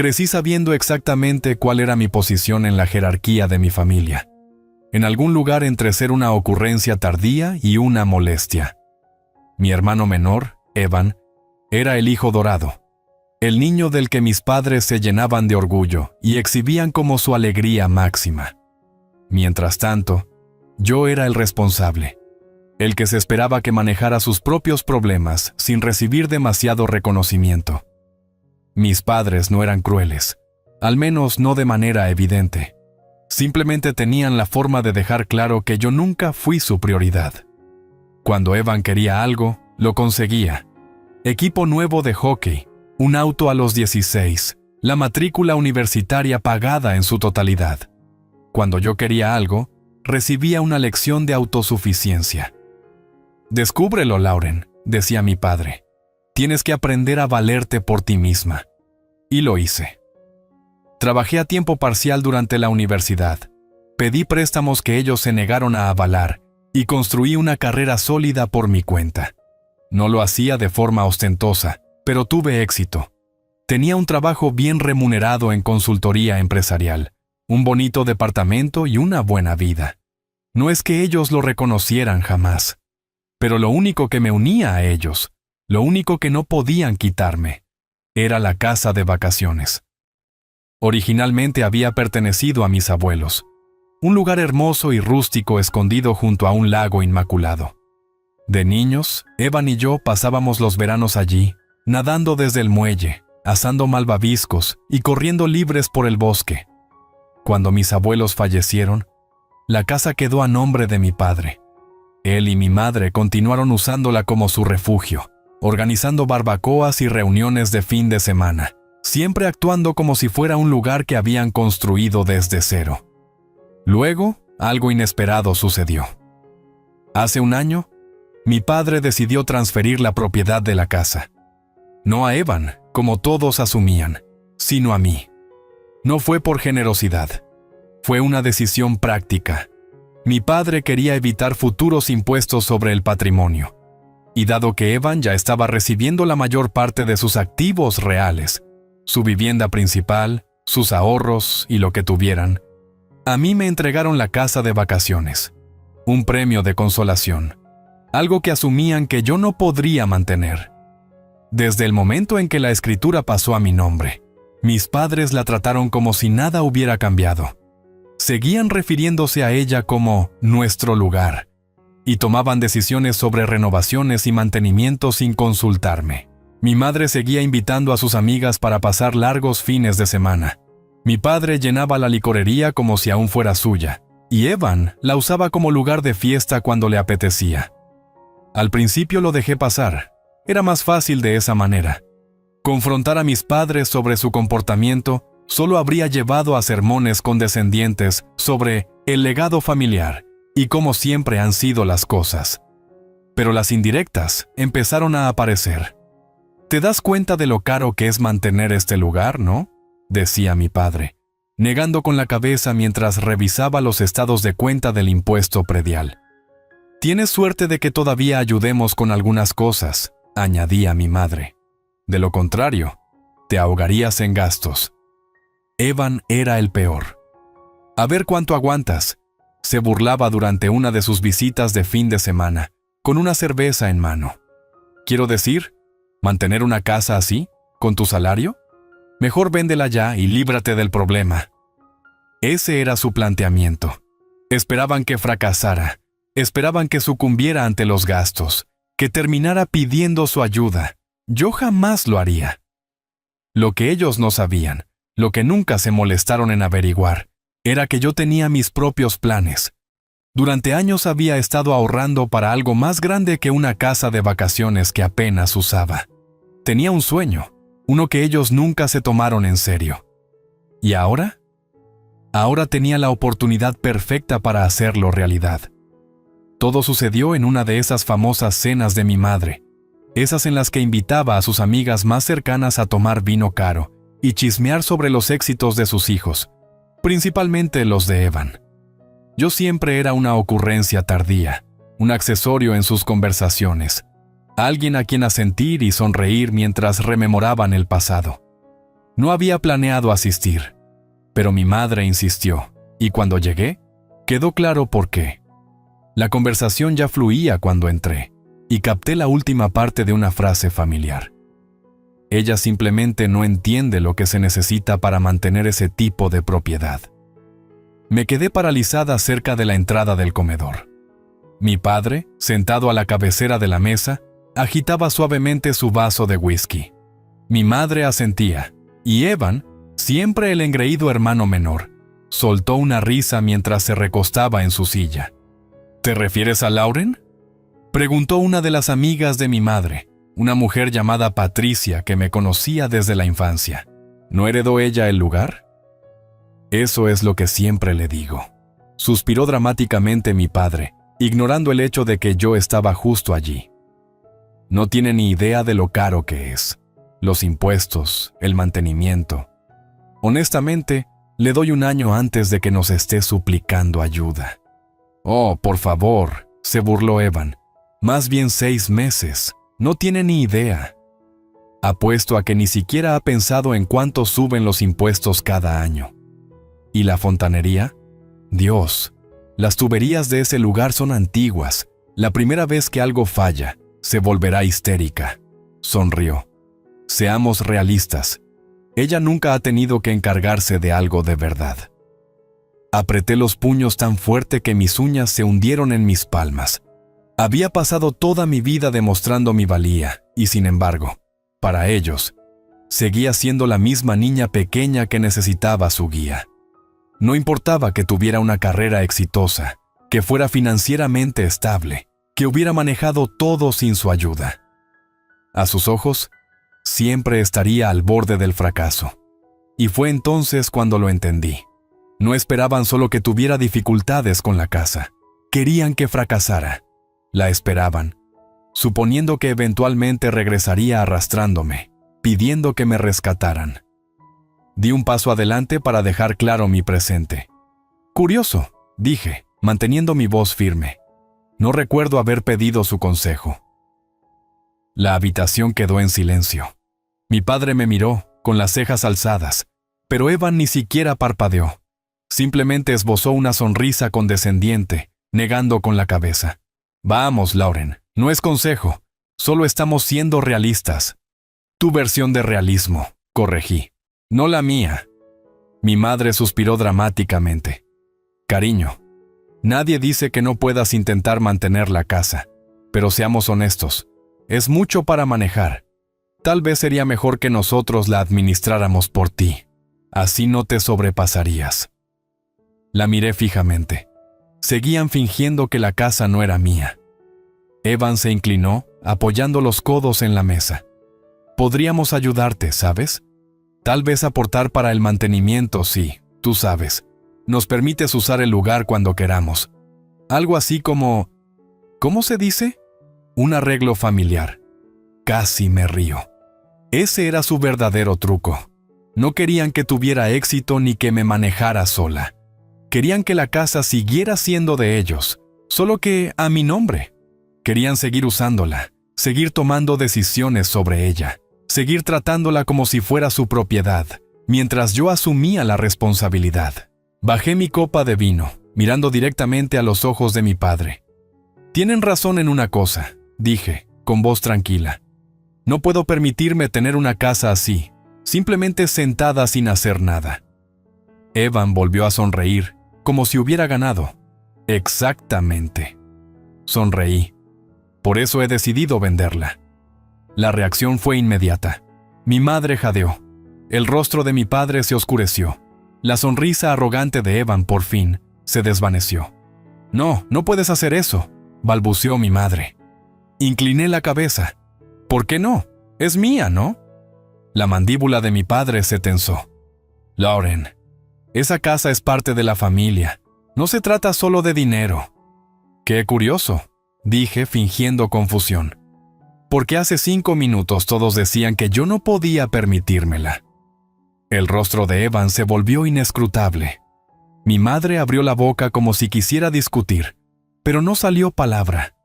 Crecí sabiendo exactamente cuál era mi posición en la jerarquía de mi familia, en algún lugar entre ser una ocurrencia tardía y una molestia. Mi hermano menor, Evan, era el hijo dorado, el niño del que mis padres se llenaban de orgullo y exhibían como su alegría máxima. Mientras tanto, yo era el responsable, el que se esperaba que manejara sus propios problemas sin recibir demasiado reconocimiento. Mis padres no eran crueles, al menos no de manera evidente. Simplemente tenían la forma de dejar claro que yo nunca fui su prioridad. Cuando Evan quería algo, lo conseguía. Equipo nuevo de hockey, un auto a los 16, la matrícula universitaria pagada en su totalidad. Cuando yo quería algo, recibía una lección de autosuficiencia. «Descúbrelo, Lauren», decía mi padre. «Tienes que aprender a valerte por ti misma». Y lo hice. Trabajé a tiempo parcial durante la universidad. Pedí préstamos que ellos se negaron a avalar y construí una carrera sólida por mi cuenta. No lo hacía de forma ostentosa, pero tuve éxito. Tenía un trabajo bien remunerado en consultoría empresarial, un bonito departamento y una buena vida. No es que ellos lo reconocieran jamás, pero lo único que me unía a ellos, lo único que no podían quitarme, era la casa de vacaciones. Originalmente había pertenecido a mis abuelos, un lugar hermoso y rústico escondido junto a un lago inmaculado. De niños, Evan y yo pasábamos los veranos allí, nadando desde el muelle, asando malvaviscos y corriendo libres por el bosque. Cuando mis abuelos fallecieron, la casa quedó a nombre de mi padre. Él y mi madre continuaron usándola como su refugio, organizando barbacoas y reuniones de fin de semana, siempre actuando como si fuera un lugar que habían construido desde cero. Luego, algo inesperado sucedió. Hace un año, mi padre decidió transferir la propiedad de la casa. No a Evan, como todos asumían, sino a mí. No fue por generosidad. Fue una decisión práctica. Mi padre quería evitar futuros impuestos sobre el patrimonio. Y dado que Evan ya estaba recibiendo la mayor parte de sus activos reales, su vivienda principal, sus ahorros y lo que tuvieran, a mí me entregaron la casa de vacaciones, un premio de consolación, algo que asumían que yo no podría mantener. Desde el momento en que la escritura pasó a mi nombre, mis padres la trataron como si nada hubiera cambiado. Seguían refiriéndose a ella como nuestro lugar y tomaban decisiones sobre renovaciones y mantenimiento sin consultarme. Mi madre seguía invitando a sus amigas para pasar largos fines de semana. Mi padre llenaba la licorería como si aún fuera suya, y Evan la usaba como lugar de fiesta cuando le apetecía. Al principio lo dejé pasar. Era más fácil de esa manera. Confrontar a mis padres sobre su comportamiento solo habría llevado a sermones condescendientes sobre el legado familiar y cómo siempre han sido las cosas. Pero las indirectas empezaron a aparecer. «¿Te das cuenta de lo caro que es mantener este lugar, no?», decía mi padre, negando con la cabeza mientras revisaba los estados de cuenta del impuesto predial. «Tienes suerte de que todavía ayudemos con algunas cosas», añadía mi madre. «De lo contrario, te ahogarías en gastos». Evan era el peor. «A ver cuánto aguantas», se burlaba durante una de sus visitas de fin de semana, con una cerveza en mano. «Quiero decir, ¿mantener una casa así, con tu salario? Mejor véndela ya y líbrate del problema». Ese era su planteamiento. Esperaban que fracasara, esperaban que sucumbiera ante los gastos, que terminara pidiendo su ayuda. Yo jamás lo haría. Lo que ellos no sabían, lo que nunca se molestaron en averiguar, era que yo tenía mis propios planes. Durante años había estado ahorrando para algo más grande que una casa de vacaciones que apenas usaba. Tenía un sueño, uno que ellos nunca se tomaron en serio. ¿Y ahora? Ahora tenía la oportunidad perfecta para hacerlo realidad. Todo sucedió en una de esas famosas cenas de mi madre, esas en las que invitaba a sus amigas más cercanas a tomar vino caro y chismear sobre los éxitos de sus hijos, principalmente los de Evan. Yo siempre era una ocurrencia tardía, un accesorio en sus conversaciones, alguien a quien asentir y sonreír mientras rememoraban el pasado. No había planeado asistir, pero mi madre insistió, y cuando llegué, quedó claro por qué. La conversación ya fluía cuando entré, y capté la última parte de una frase familiar. Ella simplemente no entiende lo que se necesita para mantener ese tipo de propiedad. Me quedé paralizada cerca de la entrada del comedor. Mi padre, sentado a la cabecera de la mesa, agitaba suavemente su vaso de whisky. Mi madre asentía, y Evan, siempre el engreído hermano menor, soltó una risa mientras se recostaba en su silla. ¿Te refieres a Lauren?, preguntó una de las amigas de mi madre, una mujer llamada Patricia que me conocía desde la infancia. ¿No heredó ella el lugar? Eso es lo que siempre le digo. Suspiró dramáticamente mi padre, ignorando el hecho de que yo estaba justo allí. No tiene ni idea de lo caro que es. Los impuestos, el mantenimiento. Honestamente, le doy un año antes de que nos esté suplicando ayuda. Oh, por favor, se burló Evan. Más bien 6 meses. No tiene ni idea. Apuesto a que ni siquiera ha pensado en cuánto suben los impuestos cada año. ¿Y la fontanería? Dios, las tuberías de ese lugar son antiguas. La primera vez que algo falla, se volverá histérica. Sonrió. Seamos realistas. Ella nunca ha tenido que encargarse de algo de verdad. Apreté los puños tan fuerte que mis uñas se hundieron en mis palmas. Había pasado toda mi vida demostrando mi valía, y sin embargo, para ellos, seguía siendo la misma niña pequeña que necesitaba su guía. No importaba que tuviera una carrera exitosa, que fuera financieramente estable, que hubiera manejado todo sin su ayuda. A sus ojos, siempre estaría al borde del fracaso. Y fue entonces cuando lo entendí. No esperaban solo que tuviera dificultades con la casa. Querían que fracasara. La esperaban, suponiendo que eventualmente regresaría arrastrándome, pidiendo que me rescataran. Di un paso adelante para dejar claro mi presente. Curioso, dije, manteniendo mi voz firme. No recuerdo haber pedido su consejo. La habitación quedó en silencio. Mi padre me miró, con las cejas alzadas, pero Evan ni siquiera parpadeó. Simplemente esbozó una sonrisa condescendiente, negando con la cabeza. Vamos, Lauren, no es consejo, solo estamos siendo realistas. Tu versión de realismo, corregí, no la mía. Mi madre suspiró dramáticamente. Cariño, nadie dice que no puedas intentar mantener la casa, pero seamos honestos, es mucho para manejar. Tal vez sería mejor que nosotros la administráramos por ti. Así no te sobrepasarías. La miré fijamente. Seguían fingiendo que la casa no era mía. Evan se inclinó, apoyando los codos en la mesa. Podríamos ayudarte, ¿sabes? Tal vez aportar para el mantenimiento, sí, tú sabes. Nos permites usar el lugar cuando queramos. Algo así como... ¿cómo se dice? Un arreglo familiar. Casi me río. Ese era su verdadero truco. No querían que tuviera éxito ni que me manejara sola. Querían que la casa siguiera siendo de ellos, solo que a mi nombre. Querían seguir usándola, seguir tomando decisiones sobre ella, seguir tratándola como si fuera su propiedad, mientras yo asumía la responsabilidad. Bajé mi copa de vino, mirando directamente a los ojos de mi padre. Tienen razón en una cosa, dije, con voz tranquila. No puedo permitirme tener una casa así, simplemente sentada sin hacer nada. Evan volvió a sonreír, como si hubiera ganado. Exactamente. Sonreí. Por eso he decidido venderla. La reacción fue inmediata. Mi madre jadeó. El rostro de mi padre se oscureció. La sonrisa arrogante de Evan, por fin, se desvaneció. No, no puedes hacer eso, balbuceó mi madre. Incliné la cabeza. ¿Por qué no? Es mía, ¿no? La mandíbula de mi padre se tensó. Lauren, esa casa es parte de la familia. No se trata solo de dinero. Qué curioso, dije fingiendo confusión. Porque hace 5 minutos todos decían que yo no podía permitírmela. El rostro de Evan se volvió inescrutable. Mi madre abrió la boca como si quisiera discutir, pero no salió palabra.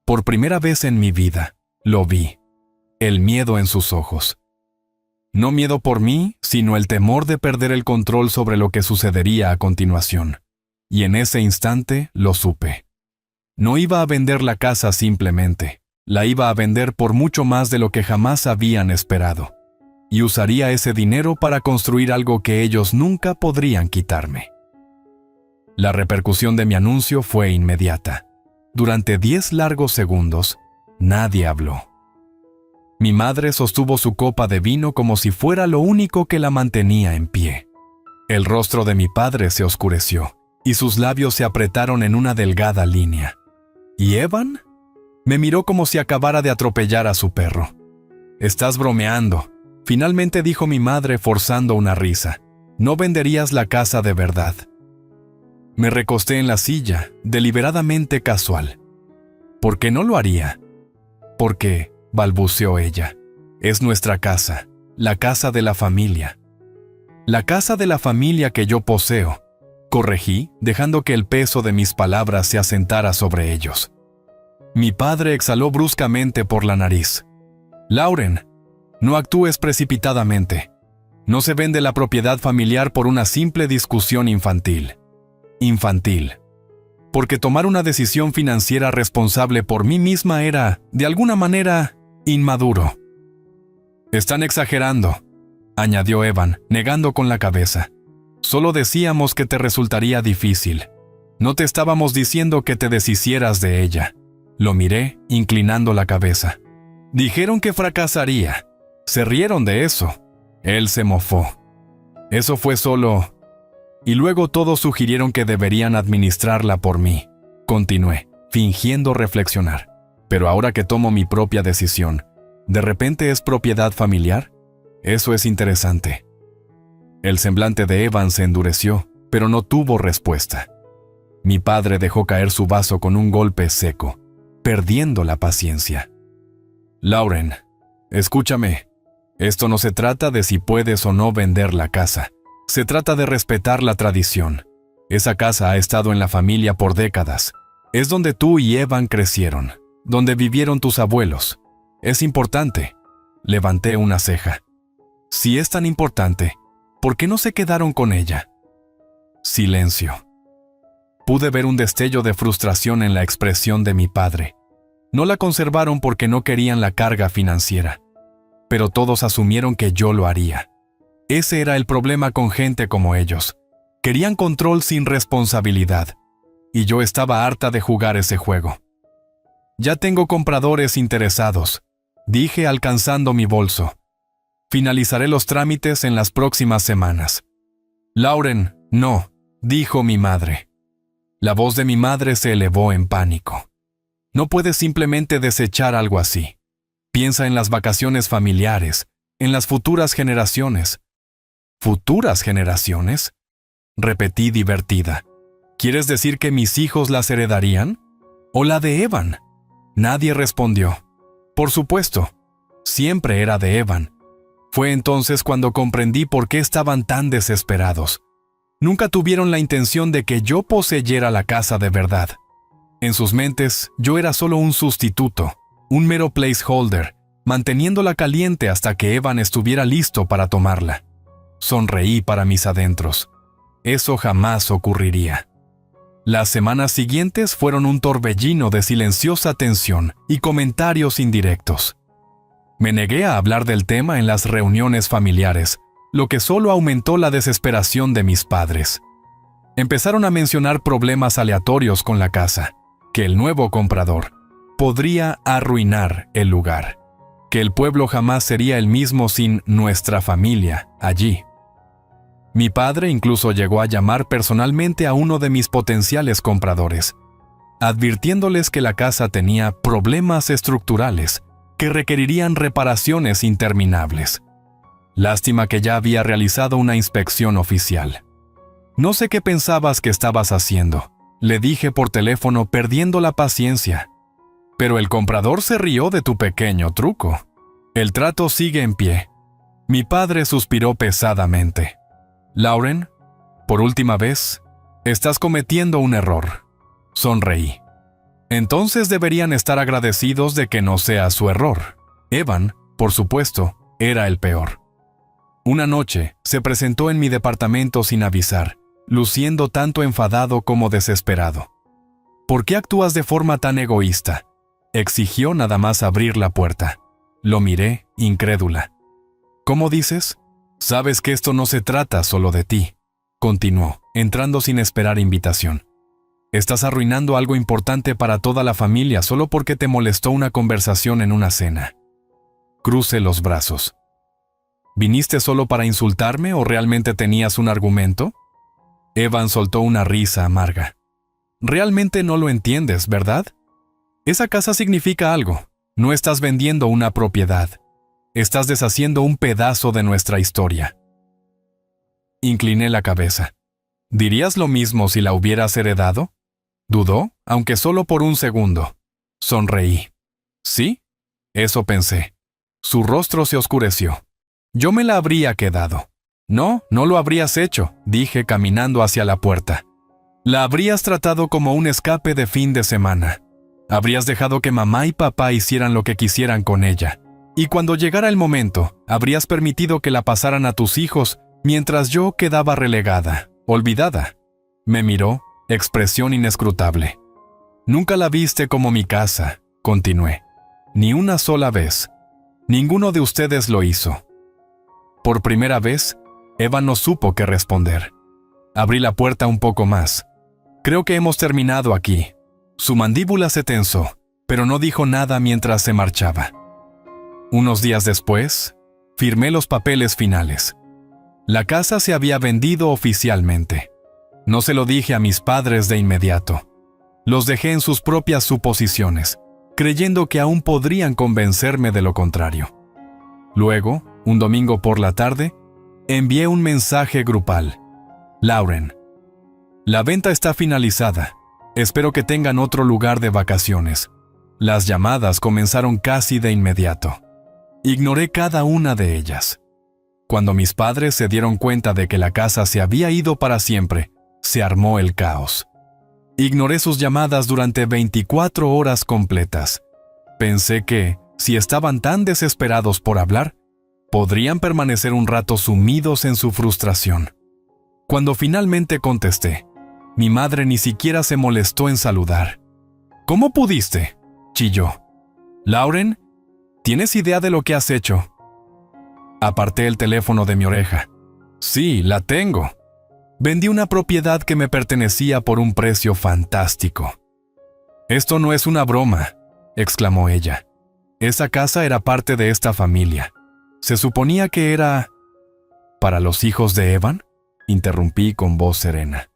Por primera vez en mi vida, lo vi. El miedo en sus ojos. No miedo por mí, sino el temor de perder el control sobre lo que sucedería a continuación. Y en ese instante lo supe. No iba a vender la casa simplemente. La iba a vender por mucho más de lo que jamás habían esperado. Y usaría ese dinero para construir algo que ellos nunca podrían quitarme. La repercusión de mi anuncio fue inmediata. Durante 10 largos segundos, nadie habló. Mi madre sostuvo su copa de vino como si fuera lo único que la mantenía en pie. El rostro de mi padre se oscureció, y sus labios se apretaron en una delgada línea. ¿Y Evan? Me miró como si acabara de atropellar a su perro. «Estás bromeando», finalmente dijo mi madre forzando una risa. «No venderías la casa de verdad». Me recosté en la silla, deliberadamente casual. ¿Por qué no lo haría? Porque, balbuceó ella, es nuestra casa, la casa de la familia. La casa de la familia que yo poseo, corregí, dejando que el peso de mis palabras se asentara sobre ellos. Mi padre exhaló bruscamente por la nariz. «Lauren, no actúes precipitadamente. No se vende la propiedad familiar por una simple discusión infantil. Infantil. Porque tomar una decisión financiera responsable por mí misma era, de alguna manera, inmaduro». «Están exagerando», añadió Evan, negando con la cabeza. «Solo decíamos que te resultaría difícil. No te estábamos diciendo que te deshicieras de ella». Lo miré, inclinando la cabeza. «Dijeron que fracasaría. Se rieron de eso». Él se mofó. «Eso fue solo...» Y luego todos sugirieron que deberían administrarla por mí. Continué, fingiendo reflexionar. Pero ahora que tomo mi propia decisión, ¿de repente es propiedad familiar? Eso es interesante. El semblante de Evan se endureció, pero no tuvo respuesta. Mi padre dejó caer su vaso con un golpe seco, perdiendo la paciencia. «Lauren, escúchame. Esto no se trata de si puedes o no vender la casa. Se trata de respetar la tradición. Esa casa ha estado en la familia por décadas. Es donde tú y Evan crecieron, donde vivieron tus abuelos. Es importante». Levanté una ceja. «Si es tan importante, ¿por qué no se quedaron con ella?» Silencio. Pude ver un destello de frustración en la expresión de mi padre. No la conservaron porque no querían la carga financiera. Pero todos asumieron que yo lo haría. Ese era el problema con gente como ellos. Querían control sin responsabilidad. Y yo estaba harta de jugar ese juego. «Ya tengo compradores interesados», dije alcanzando mi bolso. «Finalizaré los trámites en las próximas semanas». «Lauren, no», dijo mi madre. La voz de mi madre se elevó en pánico. «No puedes simplemente desechar algo así. Piensa en las vacaciones familiares, en las futuras generaciones». «¿Futuras generaciones?», repetí divertida. «¿Quieres decir que mis hijos las heredarían? ¿O la de Evan?». Nadie respondió. Por supuesto, siempre era de Evan. Fue entonces cuando comprendí por qué estaban tan desesperados. Nunca tuvieron la intención de que yo poseyera la casa de verdad. En sus mentes, yo era solo un sustituto, un mero placeholder, manteniéndola caliente hasta que Evan estuviera listo para tomarla. Sonreí para mis adentros. Eso jamás ocurriría. Las semanas siguientes fueron un torbellino de silenciosa tensión y comentarios indirectos. Me negué a hablar del tema en las reuniones familiares, lo que solo aumentó la desesperación de mis padres. Empezaron a mencionar problemas aleatorios con la casa, que el nuevo comprador podría arruinar el lugar, que el pueblo jamás sería el mismo sin nuestra familia allí. Mi padre incluso llegó a llamar personalmente a uno de mis potenciales compradores, advirtiéndoles que la casa tenía problemas estructurales que requerirían reparaciones interminables. Lástima que ya había realizado una inspección oficial. «No sé qué pensabas que estabas haciendo», le dije por teléfono perdiendo la paciencia. «Pero el comprador se rió de tu pequeño truco. El trato sigue en pie». Mi padre suspiró pesadamente. «Lauren, por última vez, estás cometiendo un error». Sonreí. «Entonces deberían estar agradecidos de que no sea su error. Evan, por supuesto, era el peor». Una noche, se presentó en mi departamento sin avisar, luciendo tanto enfadado como desesperado. ¿Por qué actúas de forma tan egoísta?, exigió nada más abrir la puerta. Lo miré, incrédula. ¿Cómo dices? Sabes que esto no se trata solo de ti, continuó, entrando sin esperar invitación. Estás arruinando algo importante para toda la familia solo porque te molestó una conversación en una cena. Crucé los brazos. ¿Viniste solo para insultarme o realmente tenías un argumento? Evan soltó una risa amarga. Realmente no lo entiendes, ¿verdad? Esa casa significa algo. No estás vendiendo una propiedad. Estás deshaciendo un pedazo de nuestra historia. Incliné la cabeza. ¿Dirías lo mismo si la hubieras heredado? Dudó, aunque solo por un segundo. Sonreí. ¿Sí? Eso pensé. Su rostro se oscureció. Yo me la habría quedado. No, no lo habrías hecho, dije caminando hacia la puerta. La habrías tratado como un escape de fin de semana. Habrías dejado que mamá y papá hicieran lo que quisieran con ella. Y cuando llegara el momento, habrías permitido que la pasaran a tus hijos mientras yo quedaba relegada, olvidada. Me miró, expresión inescrutable. Nunca la viste como mi casa, continué. Ni una sola vez. Ninguno de ustedes lo hizo. Por primera vez, Eva no supo qué responder. Abrí la puerta un poco más. Creo que hemos terminado aquí. Su mandíbula se tensó, pero no dijo nada mientras se marchaba. Unos días después, firmé los papeles finales. La casa se había vendido oficialmente. No se lo dije a mis padres de inmediato. Los dejé en sus propias suposiciones, creyendo que aún podrían convencerme de lo contrario. Luego, un domingo por la tarde, envié un mensaje grupal. Lauren, la venta está finalizada. Espero que tengan otro lugar de vacaciones. Las llamadas comenzaron casi de inmediato. Ignoré cada una de ellas. Cuando mis padres se dieron cuenta de que la casa se había ido para siempre, se armó el caos. Ignoré sus llamadas durante 24 horas completas. Pensé que, si estaban tan desesperados por hablar, podrían permanecer un rato sumidos en su frustración. Cuando finalmente contesté, mi madre ni siquiera se molestó en saludar. ¿Cómo pudiste?, chilló. Lauren, ¿tienes idea de lo que has hecho? Aparté el teléfono de mi oreja. Sí, la tengo. Vendí una propiedad que me pertenecía por un precio fantástico. Esto no es una broma, exclamó ella. Esa casa era parte de esta familia. Se suponía que era... ¿Para los hijos de Evan?, interrumpí con voz serena.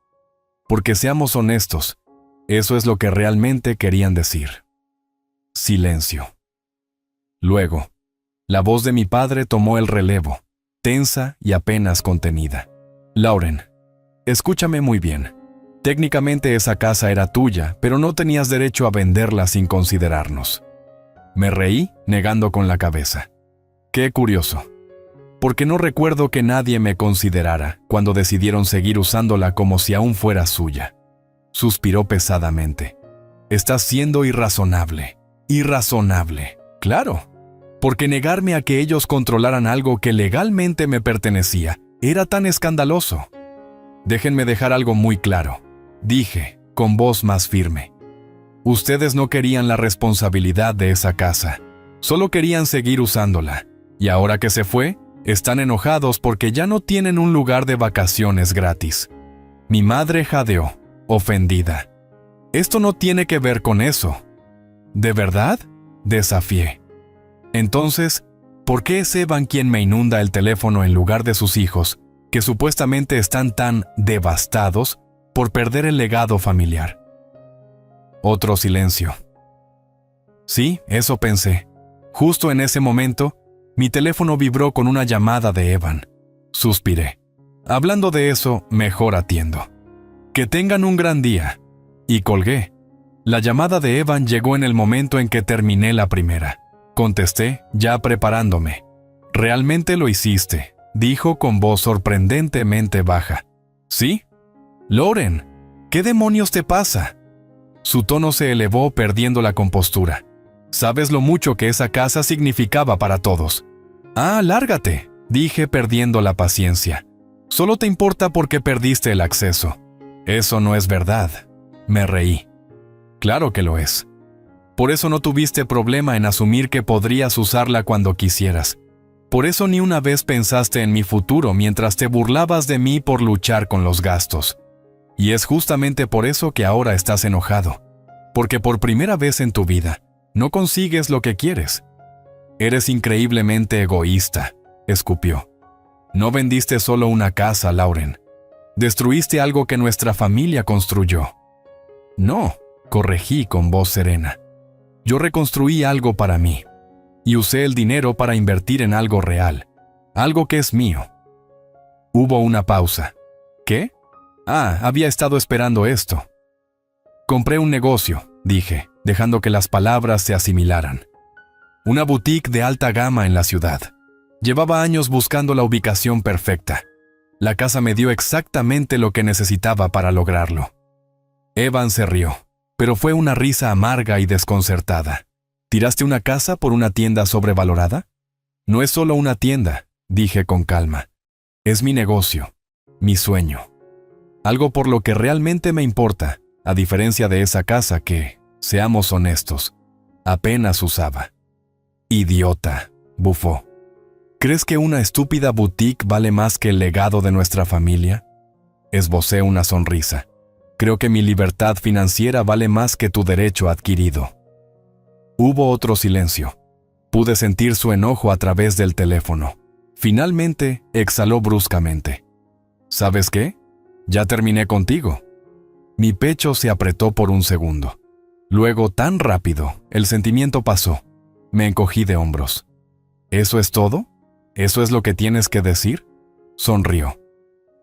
Porque seamos honestos, eso es lo que realmente querían decir. Silencio. Luego, la voz de mi padre tomó el relevo, tensa y apenas contenida. Lauren, escúchame muy bien. Técnicamente esa casa era tuya, pero no tenías derecho a venderla sin considerarnos. Me reí, negando con la cabeza. Qué curioso. Porque no recuerdo que nadie me considerara cuando decidieron seguir usándola como si aún fuera suya. Suspiró pesadamente. Estás siendo irrazonable. Irrazonable. Claro. Porque negarme a que ellos controlaran algo que legalmente me pertenecía era tan escandaloso. Déjenme dejar algo muy claro, dije, con voz más firme. Ustedes no querían la responsabilidad de esa casa. Solo querían seguir usándola. Y ahora que se fue, están enojados porque ya no tienen un lugar de vacaciones gratis. Mi madre jadeó, ofendida. Esto no tiene que ver con eso. ¿De verdad?, desafié. Entonces, ¿por qué es Evan quien me inunda el teléfono en lugar de sus hijos, que supuestamente están tan devastados por perder el legado familiar? Otro silencio. Sí, eso pensé. Justo en ese momento, mi teléfono vibró con una llamada de Evan. Suspiré. Hablando de eso, mejor atiendo. Que tengan un gran día. Y colgué. La llamada de Evan llegó en el momento en que terminé la primera. Contesté, ya preparándome. «Realmente lo hiciste», dijo con voz sorprendentemente baja. «¿Sí? Lauren, ¿qué demonios te pasa?» Su tono se elevó perdiendo la compostura. «Sabes lo mucho que esa casa significaba para todos». «Ah, lárgate», Dije perdiendo la paciencia. Solo te importa porque perdiste el acceso. Eso no es verdad. Me reí. Claro que lo es. Por eso no tuviste problema en asumir que podrías usarla cuando quisieras. Por eso ni una vez pensaste en mi futuro mientras te burlabas de mí por luchar con los gastos. Y es justamente por eso que ahora estás enojado. Porque por primera vez en tu vida, no consigues lo que quieres. Eres increíblemente egoísta, escupió. No vendiste solo una casa, Lauren. Destruiste algo que nuestra familia construyó. No, corregí con voz serena. Yo reconstruí algo para mí. Y usé el dinero para invertir en algo real. Algo que es mío. Hubo una pausa. ¿Qué? Había estado esperando esto. Compré un negocio, dije, dejando que las palabras se asimilaran. Una boutique de alta gama en la ciudad. Llevaba años buscando la ubicación perfecta. La casa me dio exactamente lo que necesitaba para lograrlo. Evan se rió, pero fue una risa amarga y desconcertada. ¿Tiraste una casa por una tienda sobrevalorada? No es solo una tienda, dije con calma. Es mi negocio, mi sueño. Algo por lo que realmente me importa, a diferencia de esa casa que, seamos honestos, apenas usaba. Idiota, bufó. ¿Crees que una estúpida boutique vale más que el legado de nuestra familia? Esbocé una sonrisa. Creo que mi libertad financiera vale más que tu derecho adquirido. Hubo otro silencio. Pude sentir su enojo a través del teléfono. Finalmente, exhaló bruscamente. ¿Sabes qué? Ya terminé contigo. Mi pecho se apretó por un segundo. Luego, tan rápido, el sentimiento pasó. Me encogí de hombros. ¿Eso es todo? ¿Eso es lo que tienes que decir? Sonrió.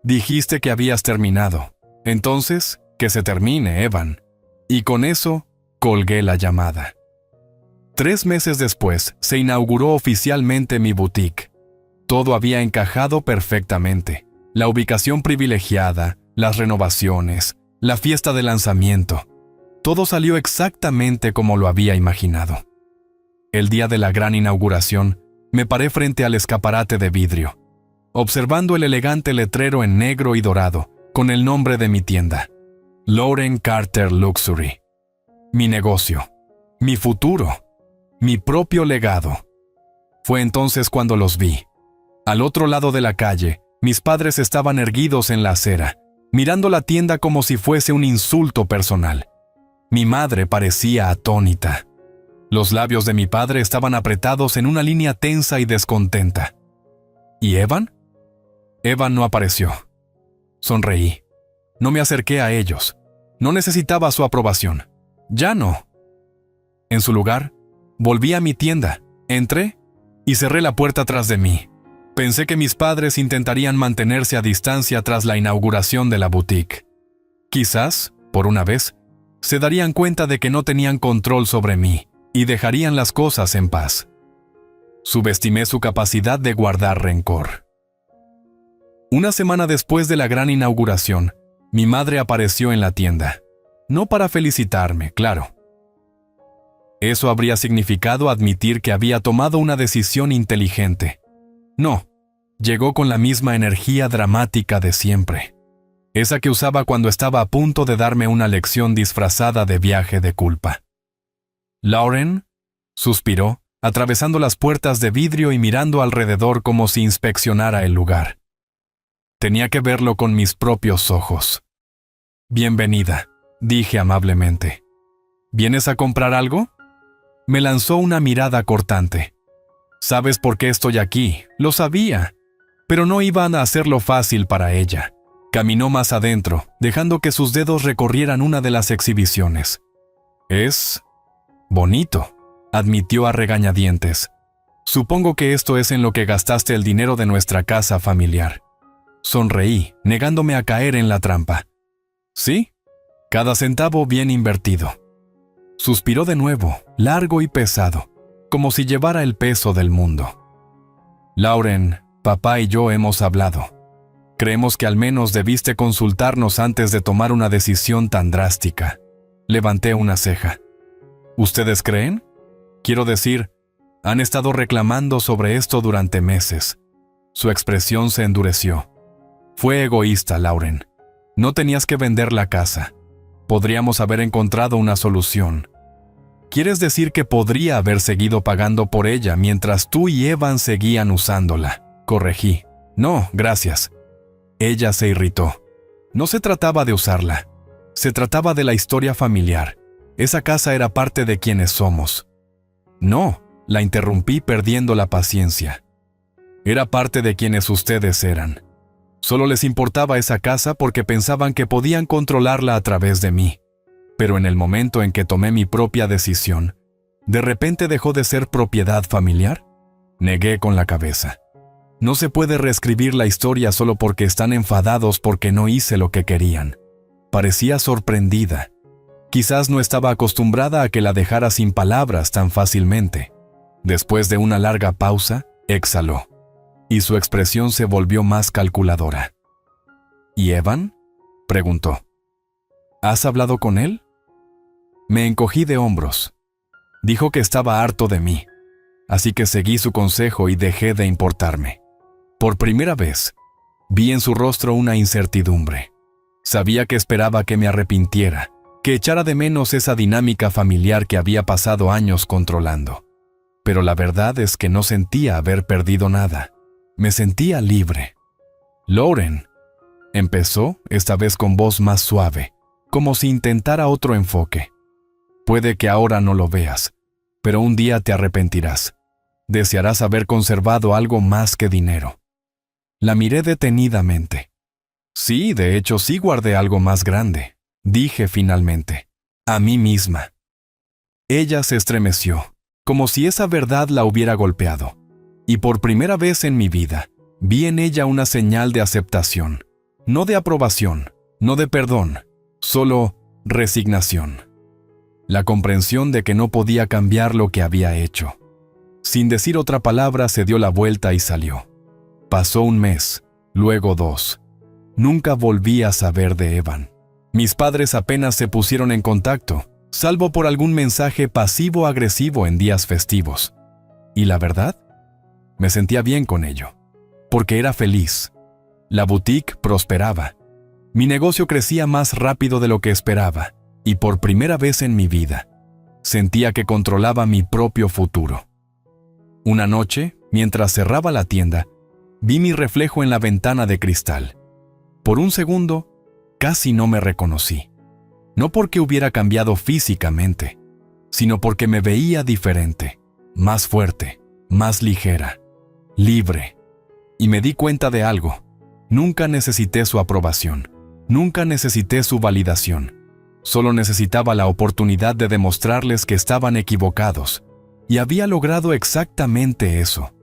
Dijiste que habías terminado. Entonces, que se termine, Evan. Y con eso, colgué la llamada. 3 meses después, se inauguró oficialmente mi boutique. Todo había encajado perfectamente. La ubicación privilegiada, las renovaciones, la fiesta de lanzamiento. Todo salió exactamente como lo había imaginado. El día de la gran inauguración, me paré frente al escaparate de vidrio, observando el elegante letrero en negro y dorado, con el nombre de mi tienda. Lauren Carter Luxury. Mi negocio. Mi futuro. Mi propio legado. Fue entonces cuando los vi. Al otro lado de la calle, mis padres estaban erguidos en la acera, mirando la tienda como si fuese un insulto personal. Mi madre parecía atónita. Los labios de mi padre estaban apretados en una línea tensa y descontenta. ¿Y Evan? Evan no apareció. Sonreí. No me acerqué a ellos. No necesitaba su aprobación. Ya no. En su lugar, volví a mi tienda, entré y cerré la puerta tras de mí. Pensé que mis padres intentarían mantenerse a distancia tras la inauguración de la boutique. Quizás, por una vez, se darían cuenta de que no tenían control sobre mí y dejarían las cosas en paz. Subestimé su capacidad de guardar rencor. Una semana después de la gran inauguración, mi madre apareció en la tienda. No para felicitarme, claro. Eso habría significado admitir que había tomado una decisión inteligente. No, llegó con la misma energía dramática de siempre. Esa que usaba cuando estaba a punto de darme una lección disfrazada de viaje de culpa. «Lauren», suspiró, atravesando las puertas de vidrio y mirando alrededor como si inspeccionara el lugar. Tenía que verlo con mis propios ojos. «Bienvenida», dije amablemente. «¿Vienes a comprar algo?» Me lanzó una mirada cortante. «¿Sabes por qué estoy aquí?» Lo sabía, pero no iban a hacerlo fácil para ella. Caminó más adentro, dejando que sus dedos recorrieran una de las exhibiciones. «Es bonito», admitió a regañadientes. «Supongo que esto es en lo que gastaste el dinero de nuestra casa familiar». Sonreí, negándome a caer en la trampa. «Sí, cada centavo bien invertido». Suspiró de nuevo, largo y pesado, como si llevara el peso del mundo. «Lauren, papá y yo hemos hablado. Creemos que al menos debiste consultarnos antes de tomar una decisión tan drástica». Levanté una ceja. «¿Ustedes creen? Quiero decir, han estado reclamando sobre esto durante meses. Su expresión se endureció. Fue egoísta, Lauren. No tenías que vender la casa. Podríamos haber encontrado una solución. ¿Quieres decir que podría haber seguido pagando por ella mientras tú y Evan seguían usándola? Corregí. No, gracias. Ella se irritó. No se trataba de usarla. Se trataba de la historia familiar. Esa casa era parte de quienes somos. No, la interrumpí perdiendo la paciencia. Era parte de quienes ustedes eran. Solo les importaba esa casa porque pensaban que podían controlarla a través de mí. Pero en el momento en que tomé mi propia decisión, ¿de repente dejó de ser propiedad familiar? Negué con la cabeza. No se puede reescribir la historia solo porque están enfadados porque no hice lo que querían. Parecía sorprendida. Quizás no estaba acostumbrada a que la dejara sin palabras tan fácilmente. Después de una larga pausa, exhaló, y su expresión se volvió más calculadora. ¿Y Evan?, preguntó. ¿Has hablado con él? Me encogí de hombros. Dijo que estaba harto de mí, así que seguí su consejo y dejé de importarme. Por primera vez, vi en su rostro una incertidumbre. Sabía que esperaba que me arrepintiera, que echara de menos esa dinámica familiar que había pasado años controlando. Pero la verdad es que no sentía haber perdido nada. Me sentía libre. Lauren, empezó, esta vez con voz más suave, como si intentara otro enfoque. Puede que ahora no lo veas, pero un día te arrepentirás. Desearás haber conservado algo más que dinero. La miré detenidamente. Sí, de hecho sí guardé algo más grande, dije finalmente, a mí misma. Ella se estremeció, como si esa verdad la hubiera golpeado. Y por primera vez en mi vida, vi en ella una señal de aceptación, no de aprobación, no de perdón, solo resignación. La comprensión de que no podía cambiar lo que había hecho. Sin decir otra palabra, se dio la vuelta y salió. Pasó un mes, luego 2. Nunca volví a saber de Evan. Mis padres apenas se pusieron en contacto, salvo por algún mensaje pasivo-agresivo en días festivos. ¿Y la verdad? Me sentía bien con ello, porque era feliz. La boutique prosperaba. Mi negocio crecía más rápido de lo que esperaba, y por primera vez en mi vida, sentía que controlaba mi propio futuro. Una noche, mientras cerraba la tienda, vi mi reflejo en la ventana de cristal. Por un segundo, casi no me reconocí. No porque hubiera cambiado físicamente, sino porque me veía diferente, más fuerte, más ligera, libre. Y me di cuenta de algo. Nunca necesité su aprobación. Nunca necesité su validación. Solo necesitaba la oportunidad de demostrarles que estaban equivocados. Y había logrado exactamente eso.